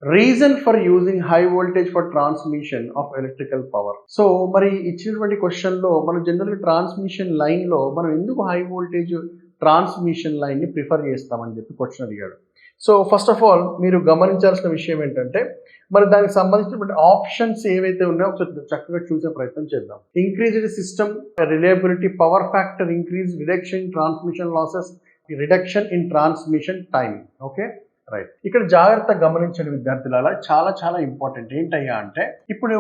Reason for using high voltage for transmission of electrical power. So మరి ఇచ్చినటువంటి క్వశ్చన్లో మనం జనరల్గా ట్రాన్స్మిషన్ లైన్లో మనం ఎందుకు హై వోల్టేజ్ ట్రాన్స్మిషన్ లైన్ని ప్రిఫర్ చేస్తామని చెప్పి క్వశ్చన్ అడిగాడు. సో ఫస్ట్ ఆఫ్ ఆల్ మీరు గమనించాల్సిన విషయం ఏంటంటే మరి దానికి సంబంధించినటువంటి ఆప్షన్స్ ఏవైతే ఉన్నాయో ఒకసారి చక్కగా చూసే ప్రయత్నం చేద్దాం. Increased system reliability, power factor increase, reduction in transmission losses, reduction in transmission time. Okay right. ఇక్కడ జాగ్రత్తగా గమనించండి విద్యార్థులారా, చాలా చాలా ఇంపార్టెంట్. ఏంటయ్యా అంటే ఇప్పుడు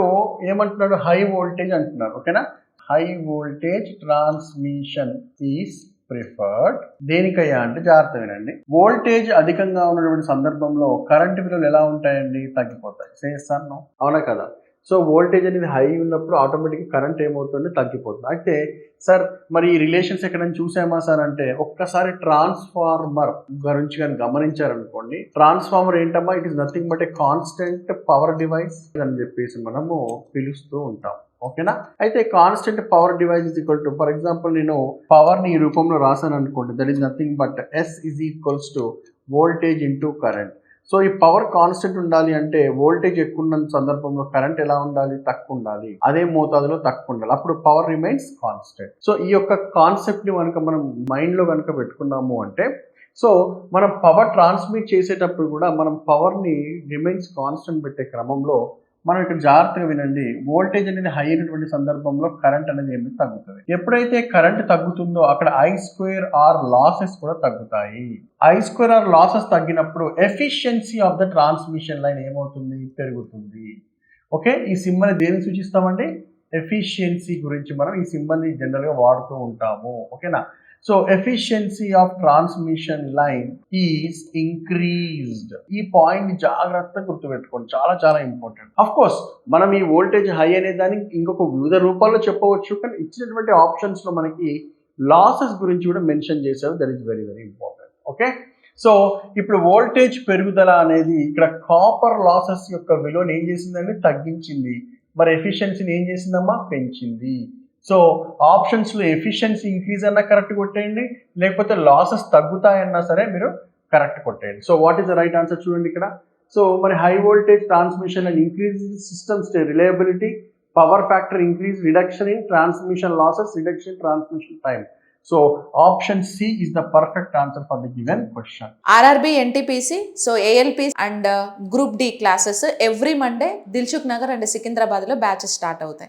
ఏమంటున్నాడు, హై వోల్టేజ్ అంటున్నారు. ఓకేనా, high voltage transmission is preferred. దేనికయ్యా అంటే జాగ్రత్త వినండి, వోల్టేజ్ అధికంగా ఉన్నటువంటి సందర్భంలో కరెంట్ విలువలు ఎలా ఉంటాయండి, తగ్గిపోతాయి. సేస్తాను అవునా కదా. సో వోల్టేజ్ అనేది హై ఉన్నప్పుడు ఆటోమేటిక్గా కరెంట్ ఏమవుతుంది, తగ్గిపోతుంది. అయితే సార్ మరి ఈ రిలేషన్స్ ఎక్కడైనా చూసామా సార్ అంటే ఒక్కసారి ట్రాన్స్ఫార్మర్ గురించి కానీ గమనించారనుకోండి, ట్రాన్స్ఫార్మర్ ఏంటమ్మా, it is nothing but a constant power device అని చెప్పేసి మనము పిలుస్తూ ఉంటాం. ఓకేనా. అయితే constant power device is equal to, for example నేను పవర్ని ఈ రూపంలో రాశాను అనుకోండి, that is nothing but s is equals to voltage into current. So ఈ పవర్ కాన్స్టెంట్ ఉండాలి అంటే వోల్టేజ్ ఎక్కువ ఉన్న సందర్భంలో కరెంట్ ఎలా ఉండాలి, తక్కువ ఉండాలి. అదే మోతాదులో తక్కువ ఉండాలి, అప్పుడు పవర్ రిమైన్స్ కాన్స్టెంట్. సో ఈ యొక్క కాన్సెప్ట్ని కనుక మనం మైండ్లో కనుక పెట్టుకున్నాము అంటే, సో మనం పవర్ ట్రాన్స్మిట్ చేసేటప్పుడు కూడా మనం పవర్ని రిమైన్స్ కాన్స్టెంట్ పెట్టే క్రమంలో మనం ఇక్కడ జాగ్రత్తగా వినండి, వోల్టేజ్ అనేది హై అయినటువంటి సందర్భంలో కరెంట్ అనేది ఏమి తగ్గుతుంది. ఎప్పుడైతే కరెంట్ తగ్గుతుందో అక్కడ I2R లాసెస్ కూడా తగ్గుతాయి. I2R లాసెస్ తగ్గినప్పుడు efficiency of the transmission line ఏమవుతుంది, పెరుగుతుంది. ఓకే, ఈ సింబల్ని దేనికి సూచిస్తామండి, ఎఫిషియన్సీ గురించి మనం ఈ సింబల్ని జనరల్గా వాడుతూ ఉంటాము. ఓకేనా. So efficiency of transmission line is increased. ఈ పాయింట్ జాగ్రత్తగా గుర్తుపెట్టుకోండి, చాలా చాలా ఇంపార్టెంట్. అఫ్ కోర్స్ మనం ఈ వోల్టేజ్ హై అనే దానికి ఇంకొక వివిధ రూపాల్లో చెప్పవచ్చు, కానీ ఇచ్చినటువంటి ఆప్షన్స్ లో మనకి లాసెస్ గురించి కూడా మెన్షన్ చేశారు. That is very very important. Okay, so ఇప్పుడు వోల్టేజ్ పెరుగుదల అనేది ఇక్కడ కాపర్ లాసెస్ యొక్క విలువను ఏం చేసిందండి, తగ్గించింది. మరి ఎఫిషియన్సీని ఏం చేసిందమ్మా, పెంచింది. సో ఆప్షన్స్లో ఎఫిషియన్సీ ఇంక్రీజ్ అన్నా కరెక్ట్ కొట్టేయండి, లేకపోతే లాసెస్ తగ్గుతాయన్నా సరే మీరు కరెక్ట్ కొట్టేయండి. So what is the right answer చూడండి ఇక్కడ. సో మరి high voltage transmission and increase systems reliability, power factor increase, reduction in transmission losses, reduction in transmission time. So option C is the perfect answer for the given question. RRB, NTPC, so ALP and Group D classes every Monday Dilshuk Nagar and Secunderabad lo batches start అవుతాయి.